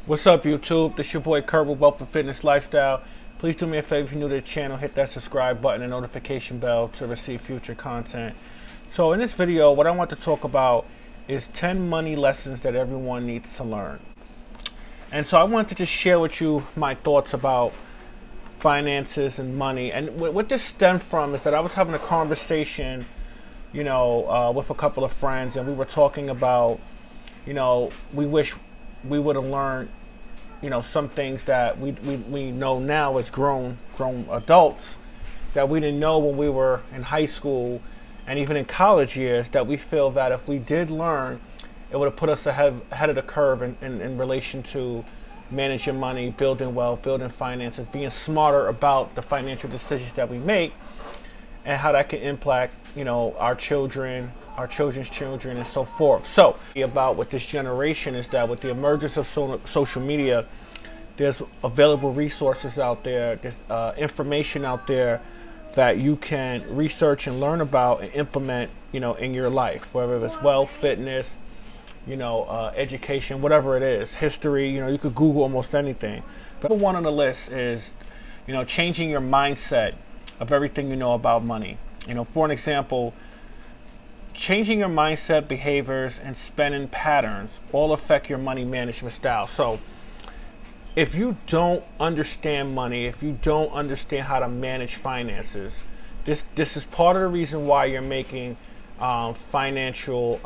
What's up, YouTube? This your boy Kurt with Wealth and Fitness Lifestyle. Please do me a favor if you're new to the channel, hit that subscribe button and notification bell to receive future content. So in this video, what I want to talk about is 10 money lessons that everyone needs to learn. And so I wanted to just share with you my thoughts about finances and money. And what this stemmed from is that I was having a conversation, with a couple of friends, and we were talking about, we wish we would have learned, some things that we know now as grown adults that we didn't know when we were in high school and even in college years, that we feel that if we did learn, it would have put us ahead of the curve in relation to managing money, building wealth, building finances, being smarter about the financial decisions that we make and how that can impact, our children, our children's children, and so forth. So about with this generation is that with the emergence of social media, there's available resources out there, there's information out there that you can research and learn about and implement, in your life, whether it's wealth, fitness, education, whatever it is, history, you could Google almost anything. But number one on the list is, changing your mindset of everything you know about money. For an example, changing your mindset, behaviors, and spending patterns all affect your money management style. So if you don't understand money, if you don't understand how to manage finances, this is part of the reason why you're making financial,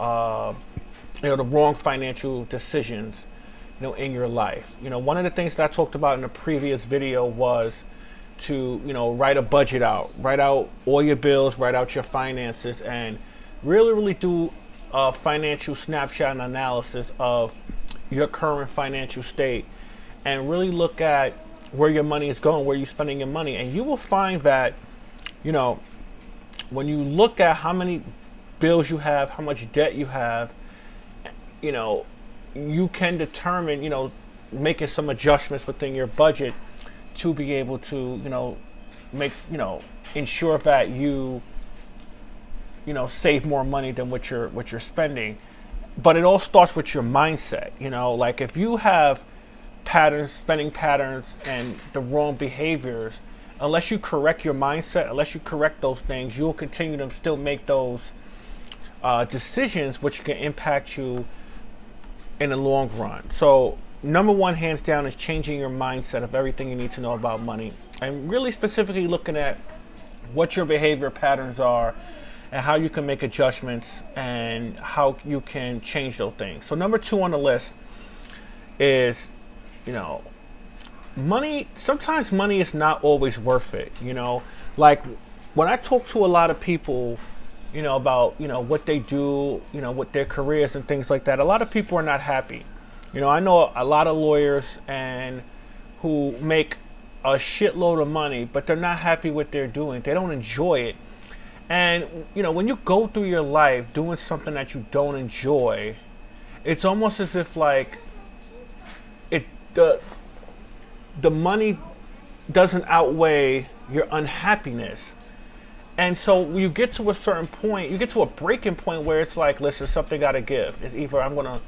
the wrong financial decisions, in your life. One of the things that I talked about in the previous video was to, write a budget out, write out all your bills, write out your finances, and really do a financial snapshot and analysis of your current financial state, and really look at where your money is going, where you're spending your money. And you will find that, when you look at how many bills you have, how much debt you have, you can determine, making some adjustments within your budget to be able to, ensure that you save more money than what you're spending. But it all starts with your mindset. Like if you have spending patterns and the wrong behaviors, unless you correct your mindset, unless you correct those things, you'll continue to still make those decisions, which can impact you in the long run. So number one, hands down, is changing your mindset of everything you need to know about money, and really specifically looking at what your behavior patterns are and how you can make adjustments and how you can change those things. So number two on the list is, money. Sometimes money is not always worth it. Like when I talk to a lot of people, about, what they do, with their careers and things like that, a lot of people are not happy. I know a lot of lawyers and who make a shitload of money, but they're not happy with what they're doing. They don't enjoy it. And, when you go through your life doing something that you don't enjoy, it's almost as if like the money doesn't outweigh your unhappiness. And so you get to a certain point, you get to a breaking point where it's like, listen, something got to give. It's either I'm going to,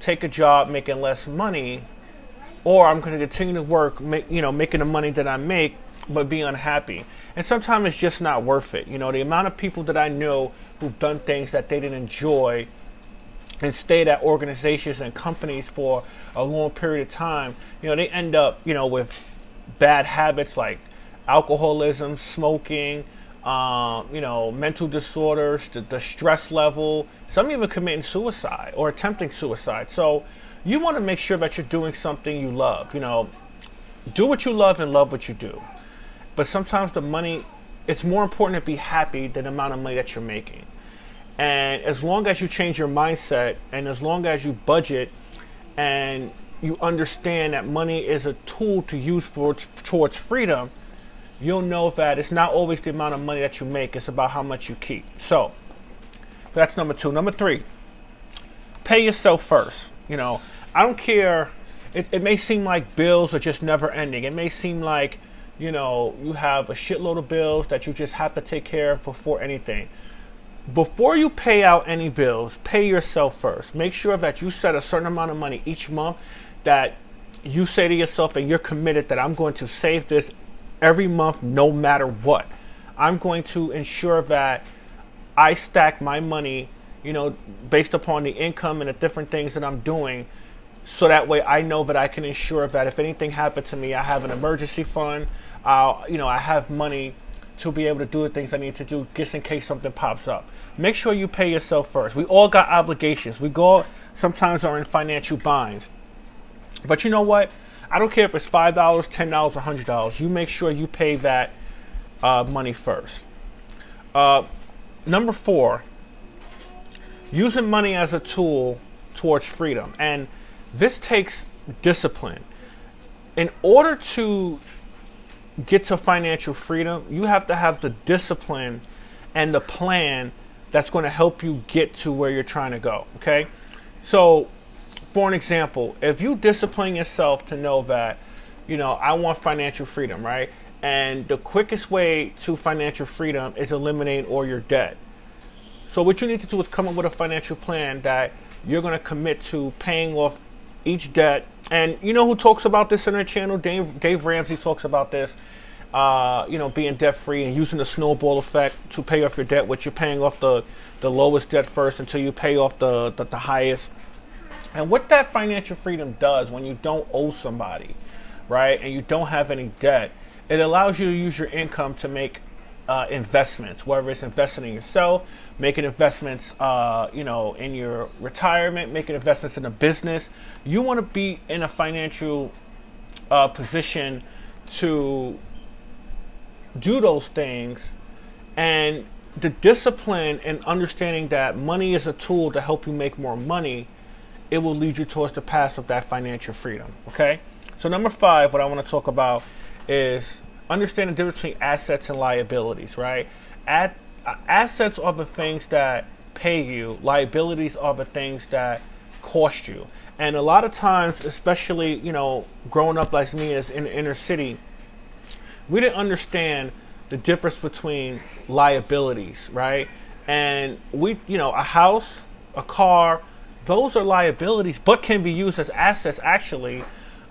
take a job making less money, or I'm going to continue to work, making the money that I make, but be unhappy. And sometimes it's just not worth it. The amount of people that I know who've done things that they didn't enjoy and stayed at organizations and companies for a long period of time, they end up, with bad habits like alcoholism, smoking, mental disorders, the stress level, some even committing suicide or attempting suicide. So you want to make sure that you're doing something you love. Do what you love and love what you do. But sometimes the money, it's more important to be happy than the amount of money that you're making. And as long as you change your mindset, and as long as you budget and you understand that money is a tool to use towards freedom, you'll know that it's not always the amount of money that you make, it's about how much you keep. So that's number two. Number three, pay yourself first. I don't care. It may seem like bills are just never ending. It may seem like, you have a shitload of bills that you just have to take care of before anything. Before you pay out any bills, pay yourself first. Make sure that you set a certain amount of money each month that you say to yourself and you're committed that I'm going to save this every month no matter what. I'm going to ensure that I stack my money, based upon the income and the different things that I'm doing, so that way I know that I can ensure that if anything happened to me, I have an emergency fund. I have money to be able to do the things I need to do just in case something pops up. Make sure you pay yourself first. We all got obligations. We go sometimes are in financial binds. But you know what? I don't care if it's $5, $10, $100. You make sure you pay that money first. Number 4, using money as a tool towards freedom. And this takes discipline. In order to get to financial freedom, you have to have the discipline and the plan that's going to help you get to where you're trying to go. Okay? So, for an example, if you discipline yourself to know that, I want financial freedom, right? And the quickest way to financial freedom is eliminating all your debt. So what you need to do is come up with a financial plan that you're going to commit to paying off each debt. And you know who talks about this on their channel? Dave Ramsey talks about this, being debt free and using the snowball effect to pay off your debt, which you're paying off the lowest debt first until you pay off the highest. And what that financial freedom does when you don't owe somebody, right, and you don't have any debt, it allows you to use your income to make investments, whether it's investing in yourself, making investments, in your retirement, making investments in a business. You want to be in a financial position to do those things, and the discipline and understanding that money is a tool to help you make more money, it will lead you towards the path of that financial freedom. Okay? So number 5, what I want to talk about is understand the difference between assets and liabilities, right? Assets are the things that pay you. Liabilities are the things that cost you. And a lot of times, especially, growing up like me as in the inner city, we didn't understand the difference between liabilities, right? And a house, a car, those are liabilities, but can be used as assets actually.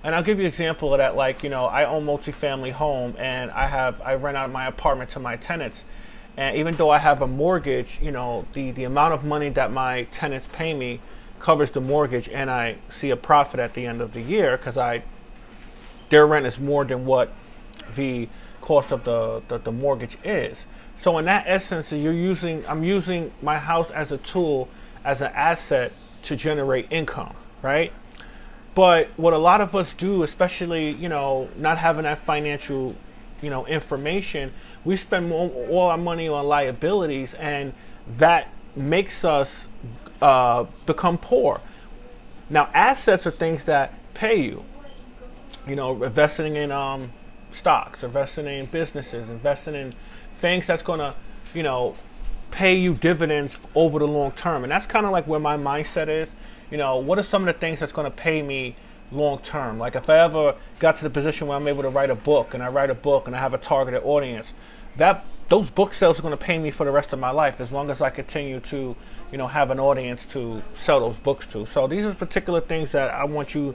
And I'll give you an example of that. Like, I own multifamily home, and I rent out my apartment to my tenants. And even though I have a mortgage, the amount of money that my tenants pay me covers the mortgage, and I see a profit at the end of the year because their rent is more than what the cost of the mortgage is. So in that essence, I'm using my house as a tool, as an asset to generate income, right? But what a lot of us do, especially, not having that financial, information, we spend all our money on liabilities, and that makes us become poor. Now, assets are things that pay you. Investing in stocks, investing in businesses, investing in things that's going to, pay you dividends over the long term. And that's kind of like where my mindset is. What are some of the things that's going to pay me long term? Like if I ever got to the position where I'm able to write a book, and I have a targeted audience, those book sales are going to pay me for the rest of my life as long as I continue to, have an audience to sell those books to. So these are particular things that I want you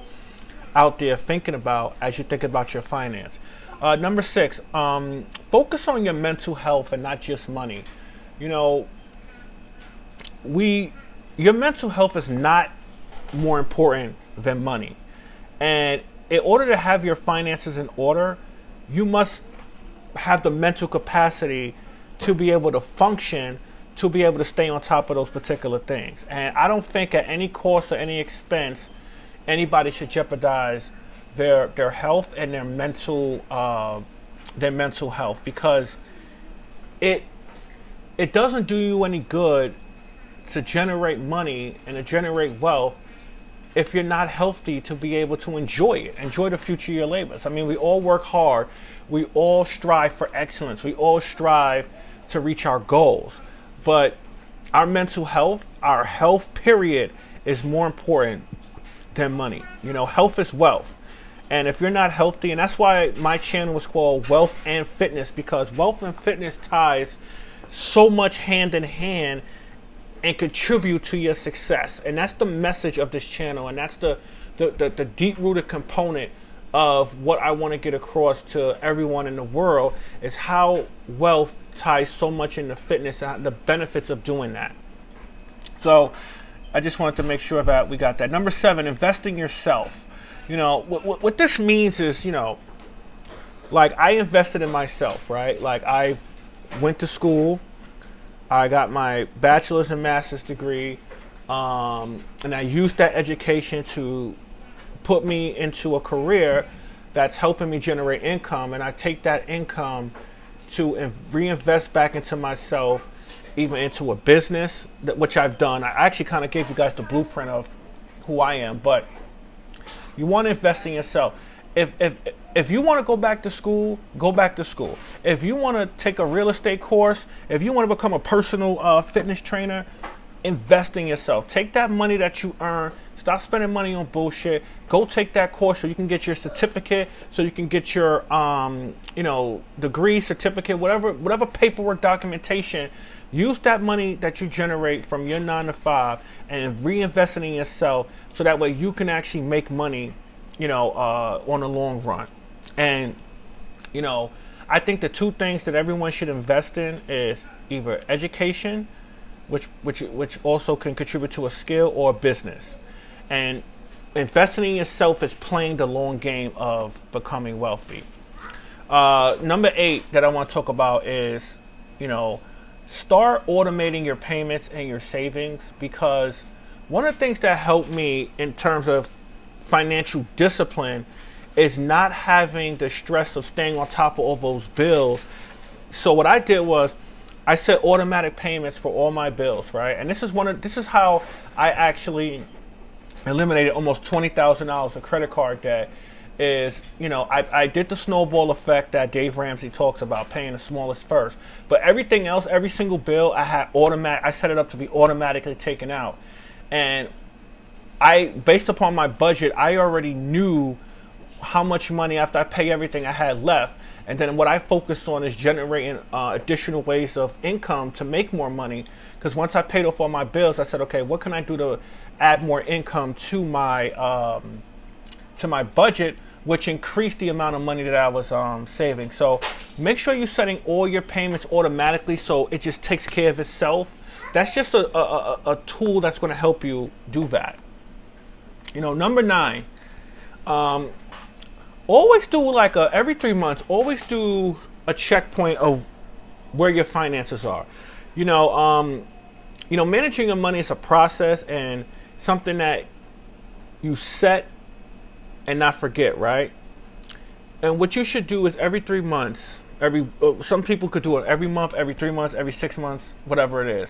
out there thinking about as you think about your finance. Number 6, focus on your mental health and not just money. Your mental health is not more important than money. And in order to have your finances in order, you must have the mental capacity to be able to function, to be able to stay on top of those particular things. And I don't think at any cost or any expense anybody should jeopardize their health and their mental health, because it doesn't do you any good to generate money and to generate wealth if you're not healthy to be able to enjoy the future of your labors. I mean, we all work hard. We all strive for excellence. We all strive to reach our goals. But our mental health, our health period, is more important than money. Health is wealth. And if you're not healthy, and that's why my channel was called Wealth and Fitness, because wealth and fitness ties so much hand in hand and contribute to your success. And that's the message of this channel, and that's the the deep-rooted component of what I want to get across to everyone in the world is how wealth ties so much into fitness and the benefits of doing that. So I just wanted to make sure that we got that. Number 7, investing yourself. You know, what this means is, you know, like I invested in myself, right? Like I went to school, I got my bachelor's and master's degree, and I used that education to put me into a career that's helping me generate income, and I take that income to reinvest back into myself, even into a business, which I've done. I actually kind of gave you guys the blueprint of who I am, but you want to invest in yourself. If you want to go back to school, go back to school. If you want to take a real estate course, if you want to become a personal fitness trainer, invest in yourself. Take that money that you earn. Stop spending money on bullshit. Go take that course so you can get your certificate, so you can get your you know, degree, certificate, whatever paperwork, documentation. Use that money that you generate from your 9 to 5 and reinvest it in yourself, so that way you can actually make money, you know, on the long run. And you know, I think the 2 things that everyone should invest in is either education, which also can contribute to a skill, or a business. And investing in yourself is playing the long game of becoming wealthy. Number 8 that I want to talk about is, you know, start automating your payments and your savings, because one of the things that helped me in terms of financial discipline is not having the stress of staying on top of all those bills. So what I did was I set automatic payments for all my bills, right? And this is how I actually eliminated almost $20,000 of credit card debt. Is, you know, I did the snowball effect that Dave Ramsey talks about, paying the smallest first. But everything else, every single bill, I set it up to be automatically taken out. And based upon my budget, I already knew how much money, after I pay everything, I had left. And then what I focus on is generating additional ways of income to make more money. Because once I paid off all my bills, I said, okay, what can I do to add more income to my budget, which increased the amount of money that I was saving. So make sure you're setting all your payments automatically, so it just takes care of itself. That's just a tool that's going to help you do that. You know, number 9, always do like every 3 months, always do a checkpoint of where your finances are. You know, managing your money is a process and something that you set and not forget, right? And what you should do is every 3 months, some people could do it every month, every 3 months, every 6 months, whatever it is.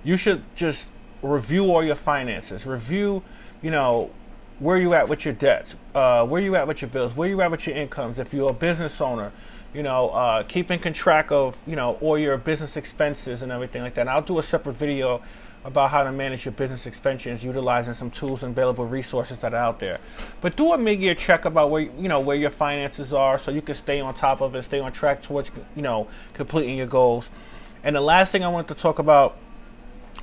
You should just review all your finances. Review, you know, where you at with your debts, where you at with your bills, where you at with your incomes. If you're a business owner, you know, keeping track of, you know, all your business expenses and everything like that. And I'll do a separate video about how to manage your business expenses utilizing some tools and available resources that are out there. But do a mid-year check about where, you know, where your finances are, so you can stay on top of it, stay on track towards, you know, completing your goals. And the last thing I want to talk about,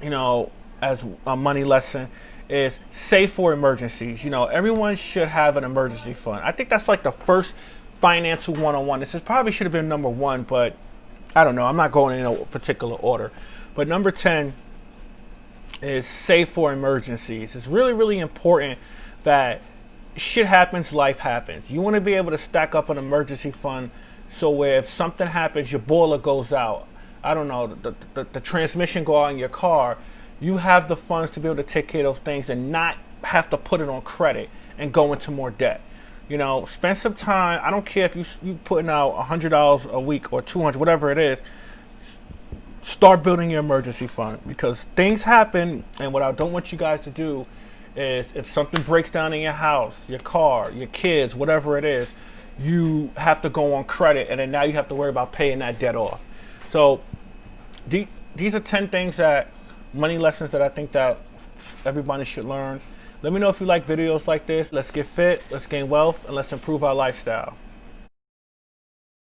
you know, as a money lesson, is save for emergencies. You know, everyone should have an emergency fund. I think that's like the first financial 101. This probably should have been number 1, but I don't know. I'm not going in a particular order. But number 10 is save for emergencies. It's really, really important that shit happens, life happens. You want to be able to stack up an emergency fund, so where if something happens, your boiler goes out, I don't know, the transmission go out in your car, you have the funds to be able to take care of those things and not have to put it on credit and go into more debt. You know, spend some time. I don't care if you putting out $100 a week or $200, whatever it is. Start building your emergency fund, because things happen, and what I don't want you guys to do is, if something breaks down in your house, your car, your kids, whatever it is, you have to go on credit, and then now you have to worry about paying that debt off. So these are 10 things, that money lessons that I think that everybody should learn. Let me know if you like videos like this. Let's get fit, let's gain wealth, and let's improve our lifestyle.